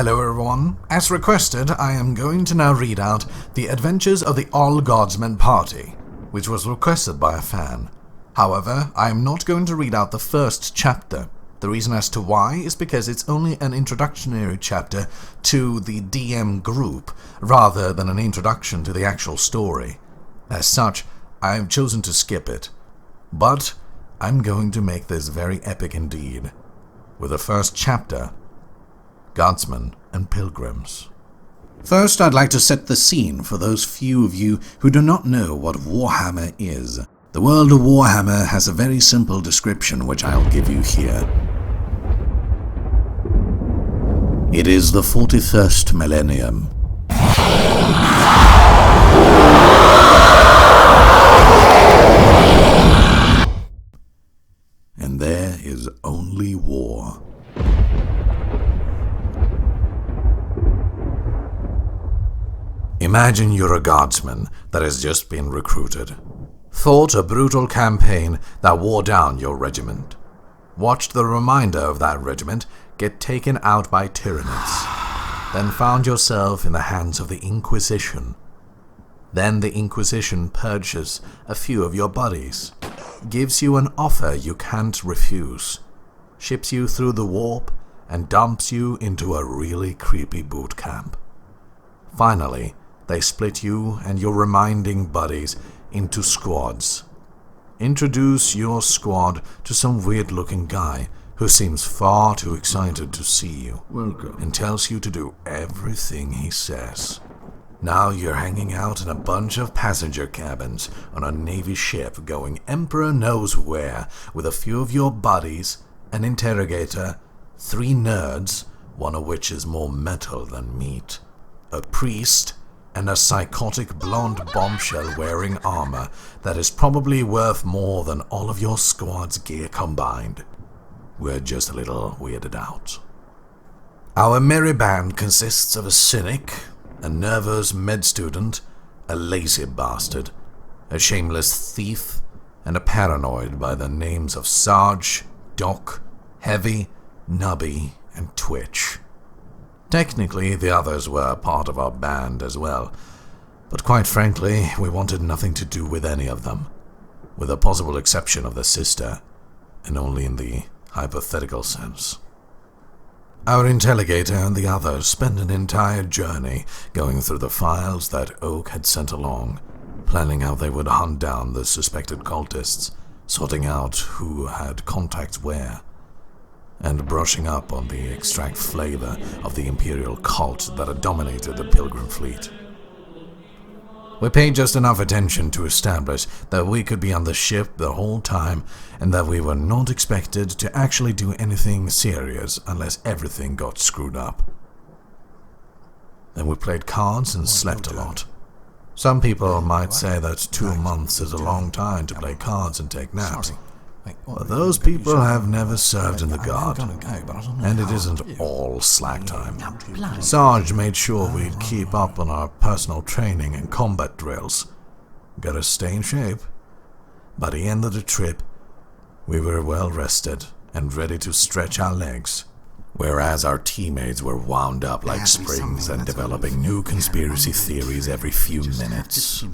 Hello everyone. As requested, I am going to now read out The Adventures of the All Guardsmen Party, which was requested by a fan. However, I am not going to read out the first chapter. The reason as to why is because it's only an introductory chapter to the DM group, rather than an introduction to the actual story. As such, I have chosen to skip it. But I'm going to make this very epic indeed, with the first chapter, Guardsmen and Pilgrims. First, I'd like to set the scene for those few of you who do not know what Warhammer is. The world of Warhammer has a very simple description which I'll give you here. It is the 41st millennium. And there is only war. Imagine you're a guardsman that has just been recruited. Fought a brutal campaign that wore down your regiment. Watched the remainder of that regiment get taken out by tyranids. Then found yourself in the hands of the Inquisition. Then the Inquisition purges a few of your buddies. Gives you an offer you can't refuse. Ships you through the warp and dumps you into a really creepy boot camp. Finally, they split you and your remaining buddies into squads. Introduce your squad to some weird-looking guy who seems far too excited to see you. Welcome. And tells you to do everything he says. Now you're hanging out in a bunch of passenger cabins on a Navy ship going Emperor knows where with a few of your buddies, an interrogator, 3 nerds, one of which is more metal than meat, a priest, and a psychotic blonde bombshell wearing armor that is probably worth more than all of your squad's gear combined. We're just a little weirded out. Our merry band consists of a cynic, a nervous med student, a lazy bastard, a shameless thief, and a paranoid by the names of Sarge, Doc, Heavy, Nubby, and Twitch. Technically, the others were part of our band as well, but quite frankly, we wanted nothing to do with any of them, with the possible exception of the sister, and only in the hypothetical sense. Our interrogator and the others spent an entire journey going through the files that Oak had sent along, planning how they would hunt down the suspected cultists, sorting out who had contacts where, and brushing up on the extract flavor of the imperial cult that had dominated the Pilgrim Fleet. We paid just enough attention to establish that we could be on the ship the whole time and that we were not expected to actually do anything serious unless everything got screwed up. Then we played cards and slept a lot. Some people might say that 2 months is a long time to play cards and take naps. But those people have never served in the Guard, and it isn't all slack time. Sarge made sure we'd keep up on our personal training and combat drills. Gotta stay in shape. By the end of the trip, we were well rested and ready to stretch our legs, whereas our teammates were wound up like springs and developing new conspiracy theories every few minutes.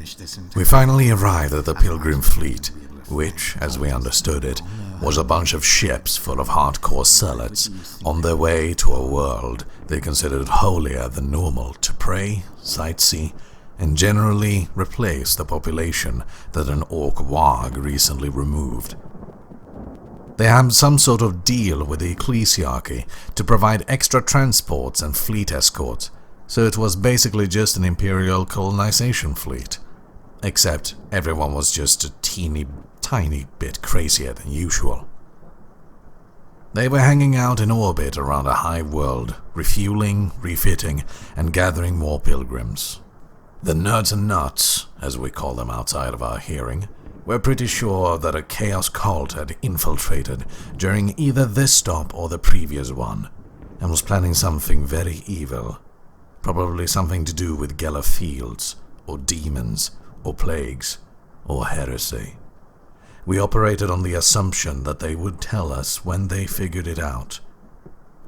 We finally arrived at the Pilgrim Fleet, which, as we understood it, was a bunch of ships full of hardcore zealots on their way to a world they considered holier than normal to pray, sightsee, and generally replace the population that an orc warg recently removed. They had some sort of deal with the ecclesiarchy to provide extra transports and fleet escorts, so it was basically just an imperial colonization fleet. Except everyone was just a tiny bit crazier than usual. They were hanging out in orbit around a hive world, refueling, refitting, and gathering more pilgrims. The nerds and nuts, as we call them outside of our hearing, were pretty sure that a chaos cult had infiltrated during either this stop or the previous one, and was planning something very evil, probably something to do with Geller Fields, or demons, or plagues, or heresy. We operated on the assumption that they would tell us when they figured it out.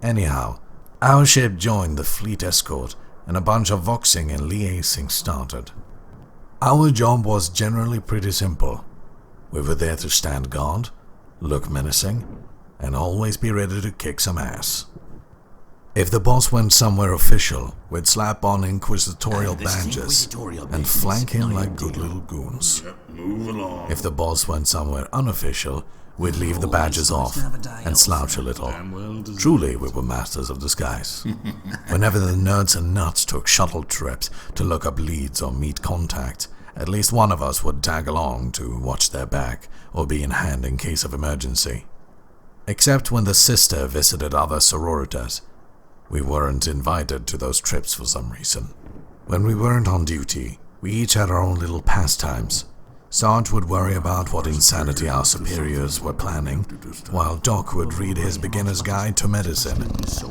Anyhow, Our ship joined the fleet escort, and a bunch of voxing and liaising started. Our job was generally pretty simple. We were there to stand guard, look menacing, and always be ready to kick some ass. If the boss went somewhere official, we'd slap on inquisitorial badges and flank him like good little goons. If the boss went somewhere unofficial, we'd leave the badges off and slouch a little. Truly, we were masters of disguise. Whenever the nerds and nuts took shuttle trips to look up leads or meet contacts, at least one of us would tag along to watch their back or be in hand in case of emergency. Except when the sister visited other sororitas. We weren't invited to those trips for some reason. When we weren't on duty, we each had our own little pastimes. Sarge would worry about what insanity our superiors were planning, while Doc would read his beginner's guide to medicine,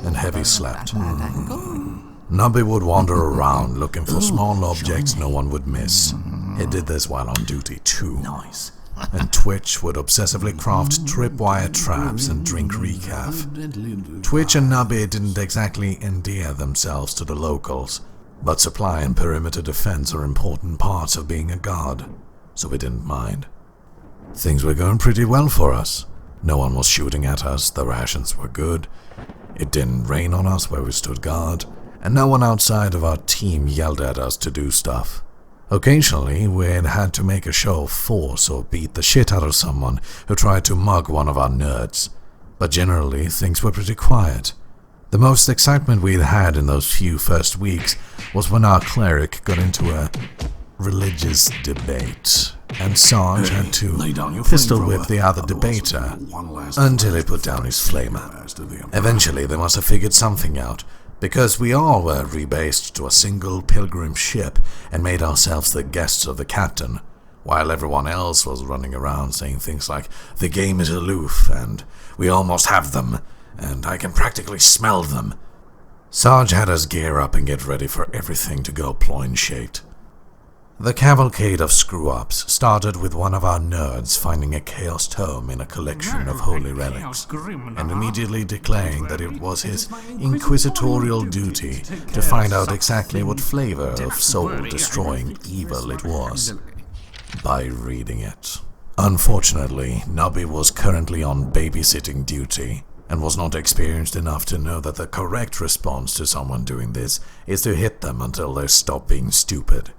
and Heavy slept. Nubby would wander around looking for small objects no one would miss. He did this while on duty too. And Twitch would obsessively craft tripwire traps and drink recaf. Twitch and Nubby didn't exactly endear themselves to the locals, but supply and perimeter defense are important parts of being a guard, so we didn't mind. Things were going pretty well for us. No one was shooting at us, the rations were good, it didn't rain on us where we stood guard, and no one outside of our team yelled at us to do stuff. Occasionally, we'd had to make a show of force or beat the shit out of someone who tried to mug one of our nerds, but generally things were pretty quiet. The most excitement we'd had in those few first weeks was when our cleric got into a religious debate, and Sarge had to pistol whip the other debater until he put down his flamer. Eventually, they must have figured something out, because we all were rebased to a single Pilgrim ship and made ourselves the guests of the captain, while everyone else was running around saying things like, "The game is aloof," and "We almost have them," and "I can practically smell them." Sarge had us gear up and get ready for everything to go ploin-shaped. The cavalcade of screw-ups started with one of our nerds finding a chaos tome in a collection of holy relics, and immediately declaring that it was his inquisitorial duty to find out exactly what flavor of soul-destroying evil it was, by reading it. Unfortunately, Nubby was currently on babysitting duty, and was not experienced enough to know that the correct response to someone doing this is to hit them until they stop being stupid.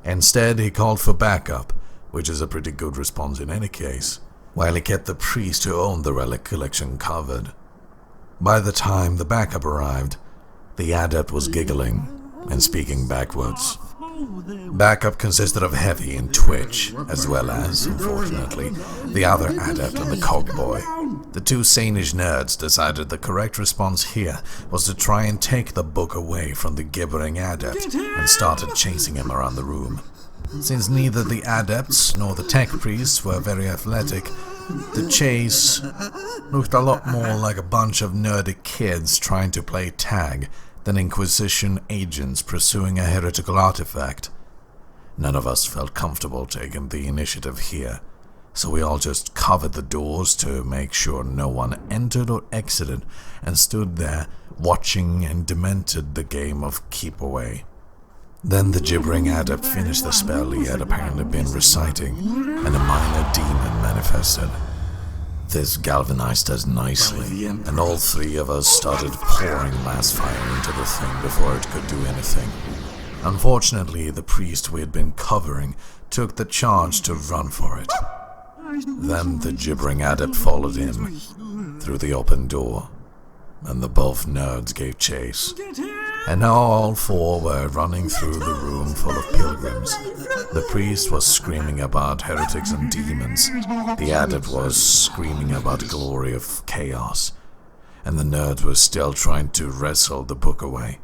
Instead, he called for backup, which is a pretty good response in any case, while he kept the priest who owned the relic collection covered. By the time the backup arrived, the adept was giggling and speaking backwards. Backup consisted of Heavy and Twitch, as well as, unfortunately, the other adept and the cogboy. The two sanish nerds decided the correct response here was to try and take the book away from the gibbering adept and started chasing him around the room. Since neither the adepts nor the tech priests were very athletic, the chase looked a lot more like a bunch of nerdy kids trying to play tag than Inquisition agents pursuing a heretical artifact. None of us felt comfortable taking the initiative here, so we all just covered the doors to make sure no one entered or exited and stood there watching and demented the game of keep away. Then the gibbering adept finished the spell he had apparently been reciting, and a minor demon manifested. This galvanized us nicely, and all three of us started pouring mass fire into the thing before it could do anything. Unfortunately, the priest we had been covering took the charge to run for it. Then the gibbering adept followed him through the open door, and the both nerds gave chase. And now all four were running through the room full of pilgrims. The priest was screaming about heretics and demons, the adept was screaming about the glory of chaos, and the nerds were still trying to wrestle the book away.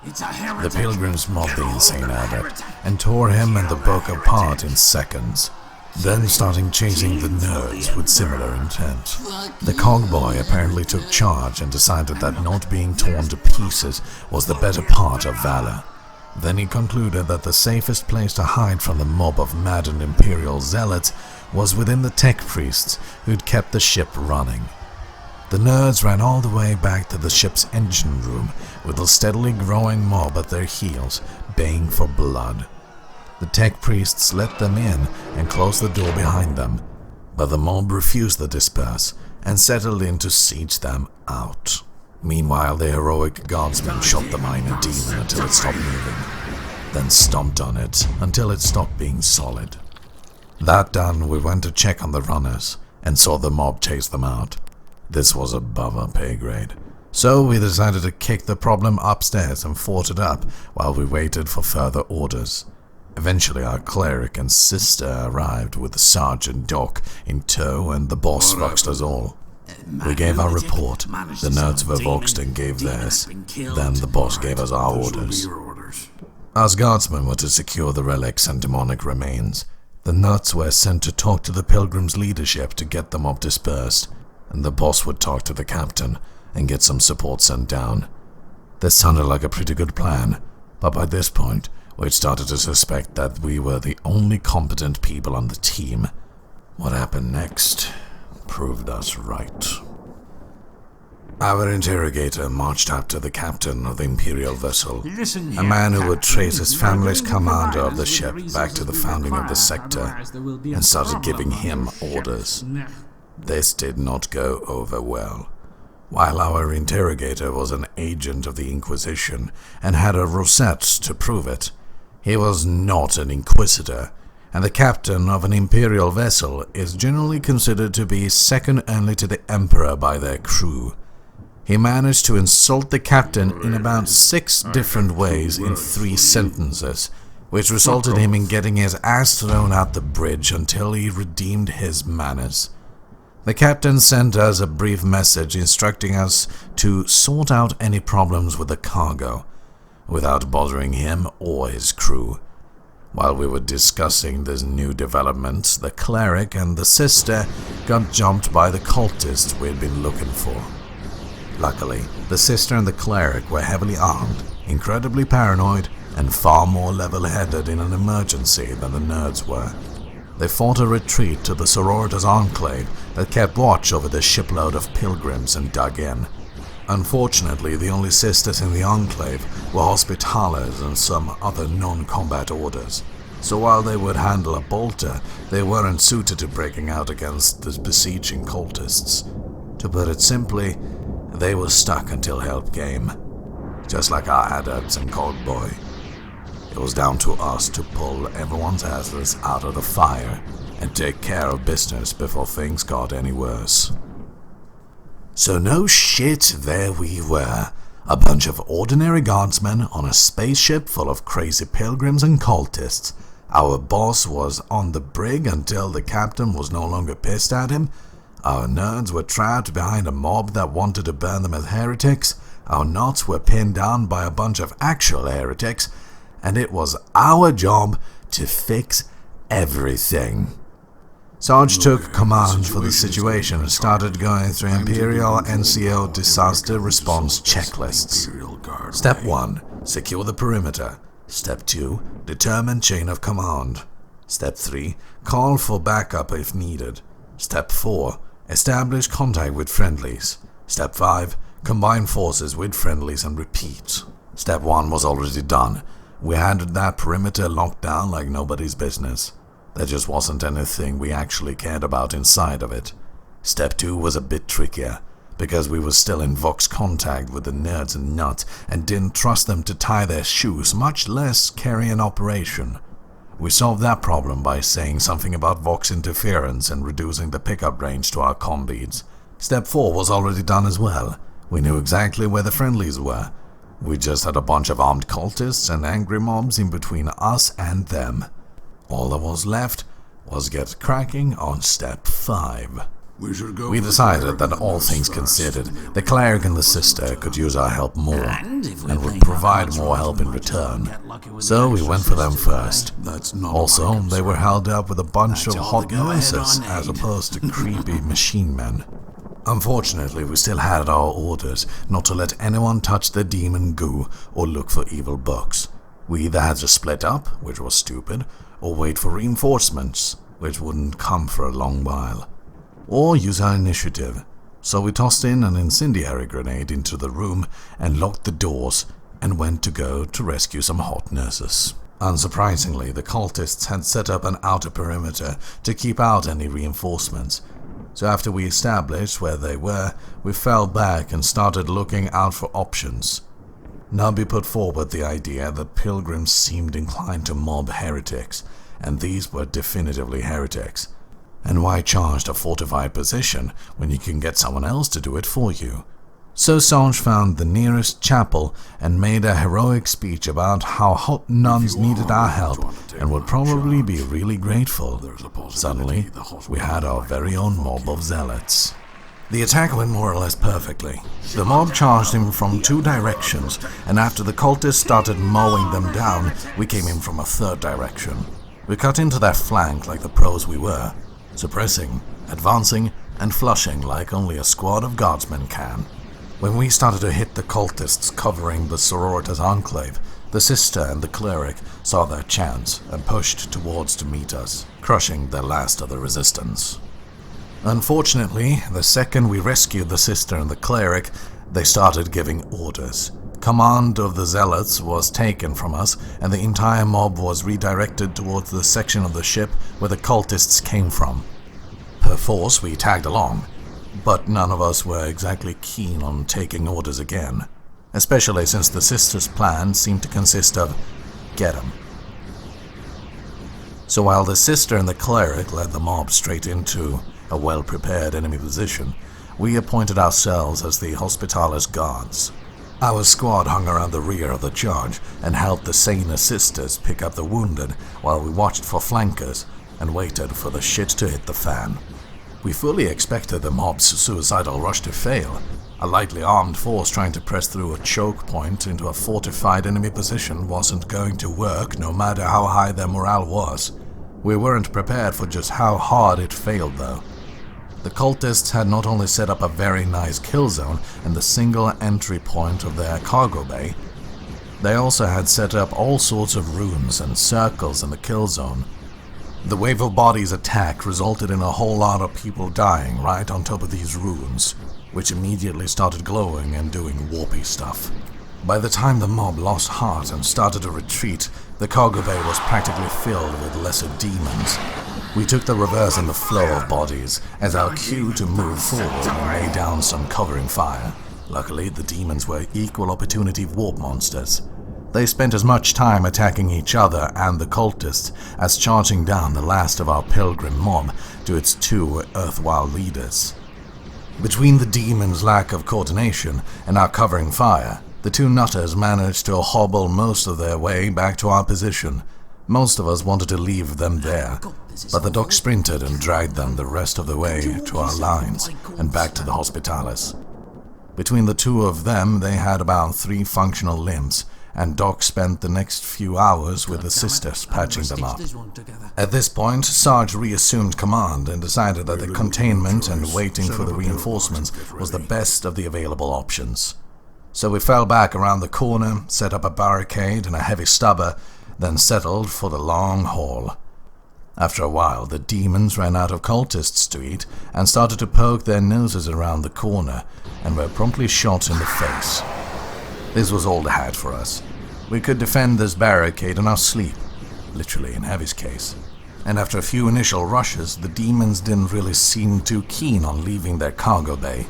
The pilgrims mobbed the insane adept and tore him and the book apart in seconds, then starting chasing the nerds with similar intent. The cogboy apparently took charge and decided that not being torn to pieces was the better part of valor. Then he concluded that the safest place to hide from the mob of maddened imperial zealots was within the tech priests who'd kept the ship running. The nerds ran all the way back to the ship's engine room with a steadily growing mob at their heels, baying for blood. The tech priests let them in and closed the door behind them, but the mob refused to disperse and settled in to siege them out. Meanwhile, the heroic guardsmen shot the minor demon until it stopped moving, then stomped on it until it stopped being solid. That done, we went to check on the runners and saw the mob chase them out. This was above our pay grade, so we decided to kick the problem upstairs and fought it up while we waited for further orders. Eventually our cleric and sister arrived with the Sergeant Doc in tow and the boss voxed us all. We gave our report, the nerds were voxed and gave theirs, then the boss gave us our orders. Us guardsmen were to secure the relics and demonic remains. The nuts were sent to talk to the Pilgrims' leadership to get them up dispersed, and the boss would talk to the captain and get some support sent down. This sounded like a pretty good plan, but by this point, we'd started to suspect that we were the only competent people on the team. What happened next proved us right. Our interrogator marched up to the captain of the Imperial vessel, a man who would trace his family's commander of the ship back to the founding of the sector, and started giving him orders. This did not go over well. While our interrogator was an agent of the Inquisition and had a rosette to prove it, he was not an inquisitor, and the captain of an Imperial vessel is generally considered to be second only to the Emperor by their crew. He managed to insult the captain in about 6 different ways in 3 sentences, which resulted in him getting his ass thrown out the bridge until he redeemed his manners. The captain sent us a brief message instructing us to sort out any problems with the cargo, without bothering him or his crew. While we were discussing this new development, the cleric and the sister got jumped by the cultists we had been looking for. Luckily, the sister and the cleric were heavily armed, incredibly paranoid, and far more level-headed in an emergency than the nerds were. They fought a retreat to the sororitas enclave that kept watch over the shipload of pilgrims and dug in. Unfortunately, the only sisters in the enclave were hospitallers and some other non-combat orders, so while they would handle a bolter, they weren't suited to breaking out against the besieging cultists. To put it simply, they were stuck until help came, just like our adepts in Cold Boy. It was down to us to pull everyone's asses out of the fire and take care of business before things got any worse. So no shit, there we were, a bunch of ordinary guardsmen on a spaceship full of crazy pilgrims and cultists. Our boss was on the brig until the captain was no longer pissed at him. Our nerds were trapped behind a mob that wanted to burn them as heretics. Our knots were pinned down by a bunch of actual heretics, and it was our job to fix everything. Sarge took command for the situation and started going through Imperial NCO disaster response checklists. Step 1. Secure the perimeter. Step 2. Determine chain of command. Step 3. Call for backup if needed. Step 4. Establish contact with friendlies. Step 5. Combine forces with friendlies and repeat. Step 1 was already done. We had that perimeter locked down like nobody's business. There just wasn't anything we actually cared about inside of it. Step 2 was a bit trickier, because we were still in Vox contact with the nerds and nuts and didn't trust them to tie their shoes, much less carry an operation. We solved that problem by saying something about Vox interference and reducing the pickup range to our combeads. Step 4 was already done as well. We knew exactly where the friendlies were. We just had a bunch of armed cultists and angry mobs in between us and them. All that was left was get cracking on Step 5. We decided that all things considered, the cleric and the sister could use our help more, and would provide more help in return. So we went for them first. Also, they were held up with a bunch of hot noises as opposed to creepy machine men. Unfortunately, we still had our orders not to let anyone touch the demon goo or look for evil bugs. We either had to split up, which was stupid, or wait for reinforcements, which wouldn't come for a long while. Or use our initiative. So we tossed in an incendiary grenade into the room and locked the doors and went to go to rescue some hot nurses. Unsurprisingly, the cultists had set up an outer perimeter to keep out any reinforcements. So after we established where they were, we fell back and started looking out for options. Nubby put forward the idea that Pilgrims seemed inclined to mob heretics, and these were definitively heretics. And why charge a fortified position when you can get someone else to do it for you? So Sarge found the nearest chapel and made a heroic speech about how hot nuns needed our help and would probably be really grateful. Suddenly, we had our very own mob of zealots. The attack went more or less perfectly. The mob charged him from 2 directions, and after the cultists started mowing them down, we came in from a 3rd direction. We cut into their flank like the pros we were, suppressing, advancing, and flushing like only a squad of guardsmen can. When we started to hit the cultists covering the sororitas enclave, the sister and the cleric saw their chance and pushed towards to meet us, crushing the last of the resistance. Unfortunately, the second we rescued the sister and the cleric, they started giving orders. Command of the zealots was taken from us, and the entire mob was redirected towards the section of the ship where the cultists came from. Perforce, we tagged along, but none of us were exactly keen on taking orders again, especially since the sister's plan seemed to consist of get 'em. So while the sister and the cleric led the mob straight into a well-prepared enemy position, we appointed ourselves as the Hospitalis Guards. Our squad hung around the rear of the charge and helped the saner sisters pick up the wounded while we watched for flankers and waited for the shit to hit the fan. We fully expected the mob's suicidal rush to fail. A lightly armed force trying to press through a choke point into a fortified enemy position wasn't going to work no matter how high their morale was. We weren't prepared for just how hard it failed though. The cultists had not only set up a very nice kill zone and the single entry point of their cargo bay, they also had set up all sorts of runes and circles in the kill zone. The wave of bodies attack resulted in a whole lot of people dying right on top of these runes, which immediately started glowing and doing warpy stuff. By the time the mob lost heart and started to retreat, the cargo bay was practically filled with lesser demons. We took the reverse in the flow of bodies as our cue to move forward and lay down some covering fire. Luckily, the demons were equal opportunity warp monsters. They spent as much time attacking each other and the cultists as charging down the last of our pilgrim mob to its 2 erstwhile leaders. Between the demons' lack of coordination and our covering fire, the 2 nutters managed to hobble most of their way back to our position. Most of us wanted to leave them there, but the doc sprinted and dragged them the rest of the way to our lines and back to the Hospitalis. Between the 2 of them, they had about 3 functional limbs, and Doc spent the next few hours with the sisters patching them up. At this point, Sarge reassumed command and decided that the containment and waiting for the reinforcements was the best of the available options. So we fell back around the corner, set up a barricade and a heavy stubber, then settled for the long haul. After a while, the demons ran out of cultists to eat and started to poke their noses around the corner and were promptly shot in the face. This was all they had for us. We could defend this barricade in our sleep, literally in Heavy's case. And after a few initial rushes, the demons didn't really seem too keen on leaving their cargo bay.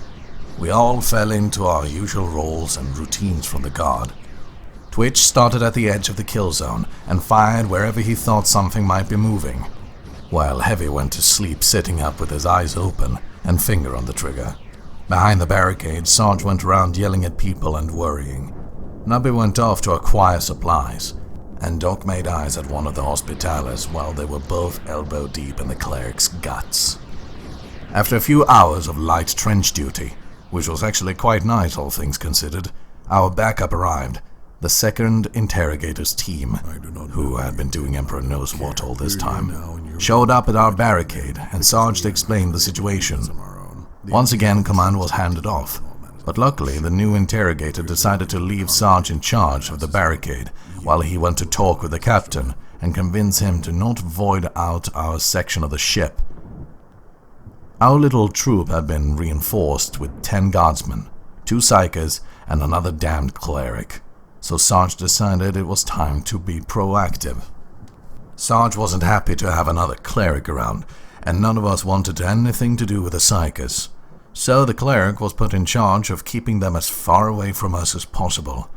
We all fell into our usual roles and routines from the guard. Twitch started at the edge of the kill zone and fired wherever he thought something might be moving, while Heavy went to sleep sitting up with his eyes open and finger on the trigger. Behind the barricade, Sarge went around yelling at people and worrying. Nubby went off to acquire supplies, and Doc made eyes at one of the Hospitalis while they were both elbow deep in the cleric's guts. After a few hours of light trench duty, which was actually quite nice all things considered, our backup arrived, the second Interrogator's team, who had been doing Emperor knows what all this time, showed up at our barricade and Sarge explained the situation. Once again, command was handed off, but luckily the new interrogator decided to leave Sarge in charge of the barricade while he went to talk with the captain and convince him to not void out our section of the ship. Our little troop had been reinforced with 10 guardsmen, 2 psychers, and another damned cleric, so Sarge decided it was time to be proactive. Sarge wasn't happy to have another cleric around, and none of us wanted anything to do with the psychers, so the cleric was put in charge of keeping them as far away from us as possible.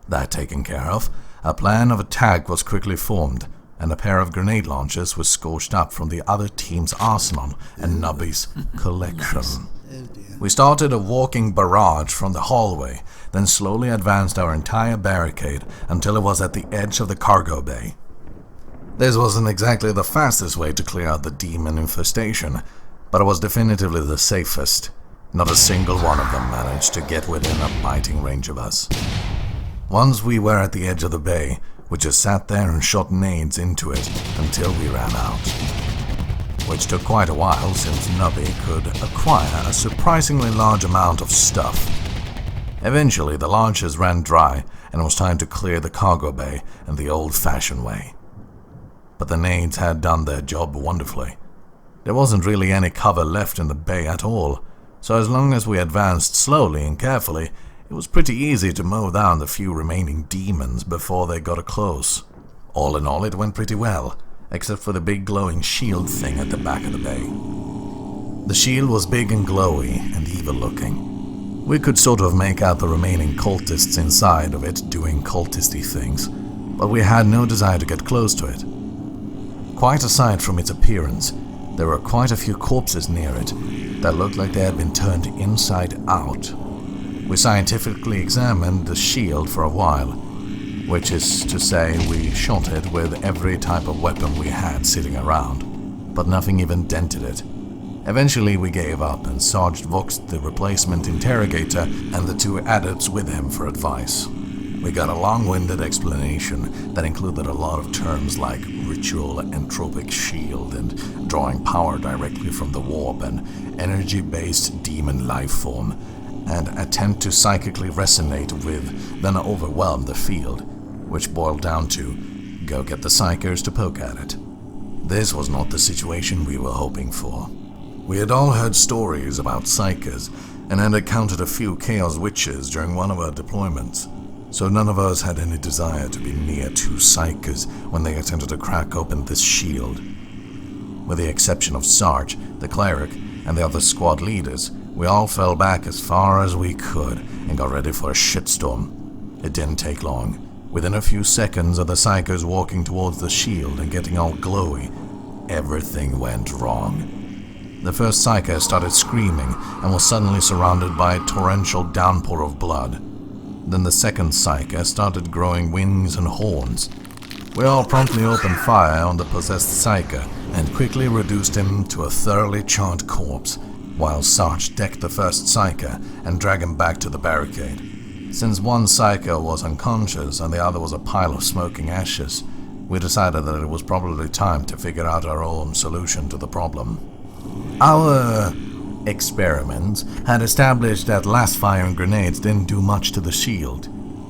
That taken care of, a plan of attack was quickly formed, and a pair of grenade launchers was scorched up from the other team's arsenal and Nubby's collection. We started a walking barrage from the hallway, then slowly advanced our entire barricade until it was at the edge of the cargo bay. This wasn't exactly the fastest way to clear out the demon infestation, but it was definitively the safest. Not a single one of them managed to get within a biting range of us. Once we were at the edge of the bay, we just sat there and shot nades into it until we ran out. Which took quite a while since Nubby could acquire a surprisingly large amount of stuff. Eventually the launchers ran dry and it was time to clear the cargo bay in the old-fashioned way. But the nades had done their job wonderfully. There wasn't really any cover left in the bay at all, so as long as we advanced slowly and carefully, it was pretty easy to mow down the few remaining demons before they got close. All in all, it went pretty well, except for the big glowing shield thing at the back of the bay. The shield was big and glowy and evil looking. We could sort of make out the remaining cultists inside of it doing cultisty things, but we had no desire to get close to it. Quite aside from its appearance, there were quite a few corpses near it that looked like they had been turned inside out. We scientifically examined the shield for a while, which is to say we shot it with every type of weapon we had sitting around, but nothing even dented it. Eventually we gave up and Sarge voxed the replacement interrogator and the 2 adepts with him for advice. We got a long-winded explanation that included a lot of terms like ritual entropic shield and drawing power directly from the warp and energy-based demon life form, and attempt to psychically resonate with, then overwhelm the field, which boiled down to, go get the psychers to poke at it. This was not the situation we were hoping for. We had all heard stories about psychers, and had encountered a few chaos witches during one of our deployments, so none of us had any desire to be near 2 psychers when they attempted to crack open this shield. With the exception of Sarge, the cleric, and the other squad leaders, we all fell back as far as we could and got ready for a shitstorm. It didn't take long. Within a few seconds of the psychers walking towards the shield and getting all glowy, everything went wrong. The first psyker started screaming and was suddenly surrounded by a torrential downpour of blood. Then the second psyker started growing wings and horns. We all promptly opened fire on the possessed psyker and quickly reduced him to a thoroughly charred corpse, while Sarge decked the first psyker and dragged him back to the barricade. Since one psyker was unconscious and the other was a pile of smoking ashes, we decided that it was probably time to figure out our own solution to the problem. Our experiments had established that last firing grenades didn't do much to the shield,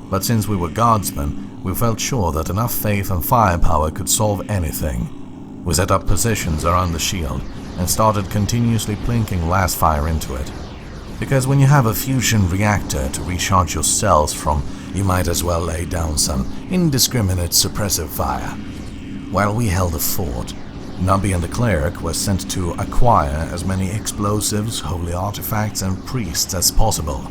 but since we were guardsmen, we felt sure that enough faith and firepower could solve anything. We set up positions around the shield and started continuously plinking last fire into it. Because when you have a fusion reactor to recharge your cells from, you might as well lay down some indiscriminate suppressive fire. While we held the fort, Nubby and the cleric were sent to acquire as many explosives, holy artifacts, and priests as possible.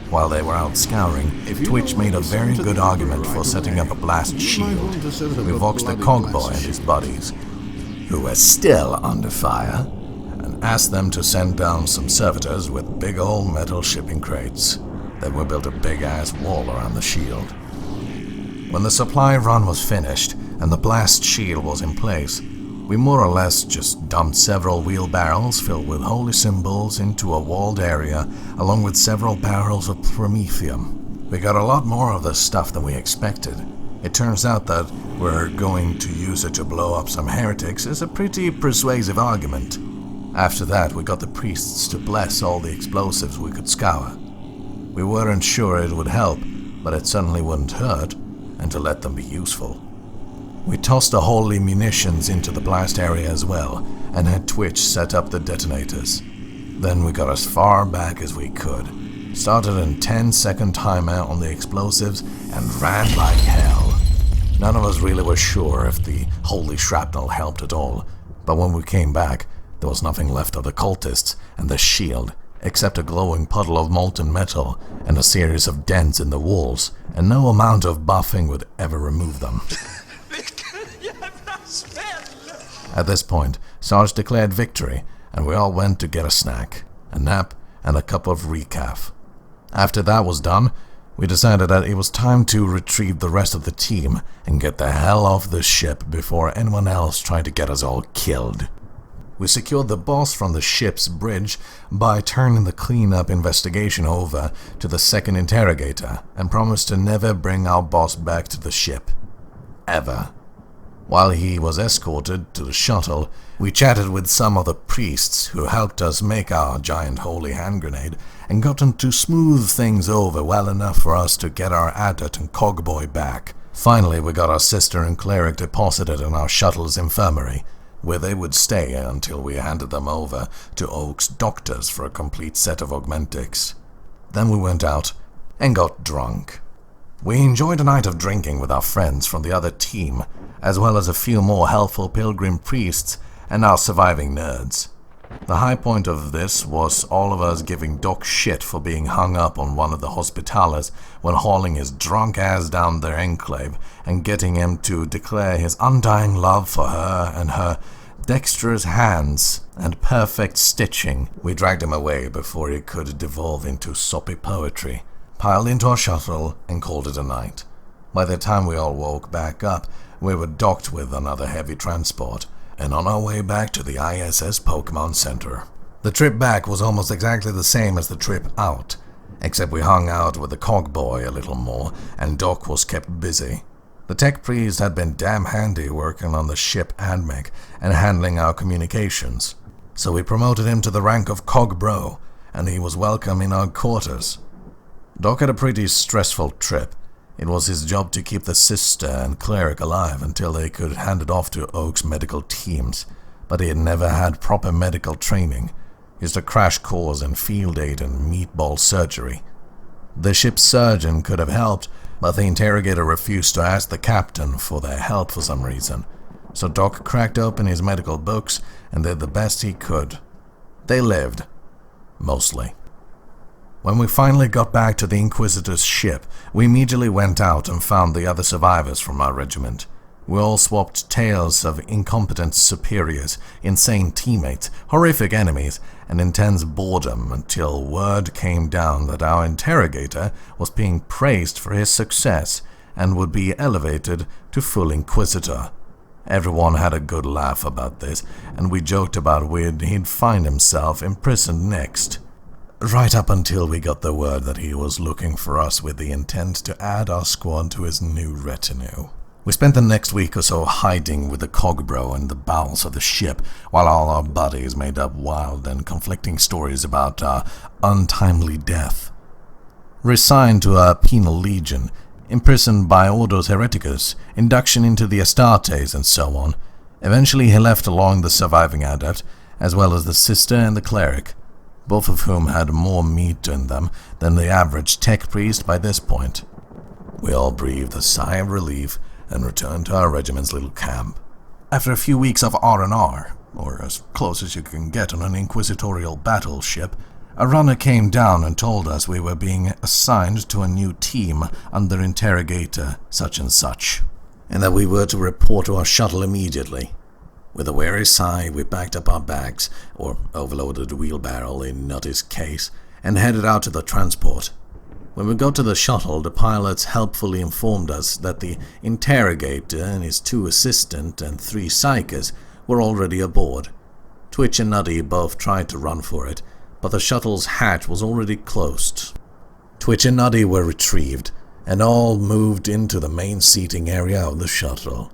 While they were out scouring, Twitch made a very good argument for setting up a blast shield. We voxed the Cogboy and his buddies, who were still under fire, and asked them to send down some servitors with big old metal shipping crates. Then we built a big-ass wall around the shield. When the supply run was finished and the blast shield was in place, we more or less just dumped several wheelbarrows filled with holy symbols into a walled area, along with several barrels of promethium. We got a lot more of this stuff than we expected. It turns out that we're going to use it to blow up some heretics is a pretty persuasive argument. After that, we got the priests to bless all the explosives we could scour. We weren't sure it would help, but it certainly wouldn't hurt, and to let them be useful. We tossed the holy munitions into the blast area as well, and had Twitch set up the detonators. Then we got as far back as we could, started a 10-second timer on the explosives, and ran like hell. None of us really were sure if the holy shrapnel helped at all, but when we came back, there was nothing left of the cultists and the shield, except a glowing puddle of molten metal and a series of dents in the walls, and no amount of buffing would ever remove them. At this point, Sarge declared victory, and we all went to get a snack, a nap, and a cup of recaf. After that was done, we decided that it was time to retrieve the rest of the team and get the hell off the ship before anyone else tried to get us all killed. We secured the boss from the ship's bridge by turning the cleanup investigation over to the second interrogator and promised to never bring our boss back to the ship. Ever. While he was escorted to the shuttle, we chatted with some of the priests who helped us make our giant holy hand grenade and got them to smooth things over well enough for us to get our adept and cogboy back. Finally, we got our sister and cleric deposited in our shuttle's infirmary, where they would stay until we handed them over to Oak's doctors for a complete set of augmentics. Then we went out and got drunk. We enjoyed a night of drinking with our friends from the other team, as well as a few more helpful pilgrim priests and our surviving nerds. The high point of this was all of us giving Doc shit for being hung up on one of the hospitallers when hauling his drunk ass down their enclave and getting him to declare his undying love for her and her dexterous hands and perfect stitching. We dragged him away before he could devolve into soppy poetry, piled into our shuttle, and called it a night. By the time we all woke back up, we were docked with another heavy transport and on our way back to the ISS Pokemon Center. The trip back was almost exactly the same as the trip out, except we hung out with the cogboy a little more and Doc was kept busy. The tech priest had been damn handy working on the ship AdMech and handling our communications, so we promoted him to the rank of Cog Bro, and he was welcome in our quarters. Doc had a pretty stressful trip. It was his job to keep the sister and cleric alive until they could hand it off to Oak's medical teams, but he had never had proper medical training, just a crash course in field aid and meatball surgery. The ship's surgeon could have helped, but the interrogator refused to ask the captain for their help for some reason, so Doc cracked open his medical books and did the best he could. They lived. Mostly. When we finally got back to the Inquisitor's ship, we immediately went out and found the other survivors from our regiment. We all swapped tales of incompetent superiors, insane teammates, horrific enemies, and intense boredom until word came down that our interrogator was being praised for his success and would be elevated to full Inquisitor. Everyone had a good laugh about this, and we joked about where he'd find himself imprisoned next. Right up until we got the word that he was looking for us with the intent to add our squad to his new retinue. We spent the next week or so hiding with the Cogbro in the bowels of the ship, while all our buddies made up wild and conflicting stories about our untimely death. Resigned to a penal legion, imprisoned by Ordos Hereticus, induction into the Astartes, and so on. Eventually he left along the surviving adept, as well as the sister and the cleric, both of whom had more meat in them than the average tech priest by this point. We all breathed a sigh of relief and returned to our regiment's little camp. After a few weeks of R&R, or as close as you can get on an inquisitorial battleship, a runner came down and told us we were being assigned to a new team under Interrogator such and such, and that we were to report to our shuttle immediately. With a weary sigh, we packed up our bags, or overloaded the wheelbarrow in Nutty's case, and headed out to the transport. When we got to the shuttle, the pilots helpfully informed us that the interrogator and his 2 assistants and 3 psychers were already aboard. Twitch and Nutty both tried to run for it, but the shuttle's hatch was already closed. Twitch and Nutty were retrieved, and all moved into the main seating area of the shuttle.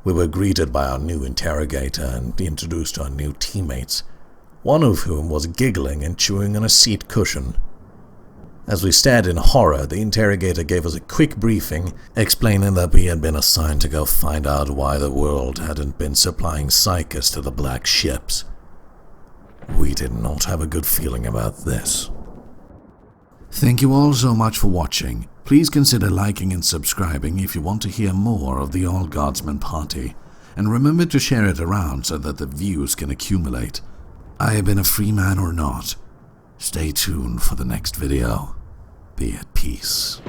We were greeted by our new interrogator and introduced to our new teammates, one of whom was giggling and chewing on a seat cushion. As we stared in horror, the interrogator gave us a quick briefing, explaining that we had been assigned to go find out why the world hadn't been supplying psychers to the black ships. We did not have a good feeling about this. Thank you all so much for watching. Please consider liking and subscribing if you want to hear more of the All Guardsmen Party, and remember to share it around so that the views can accumulate. I have been a free man or not. Stay tuned for the next video. Be at peace.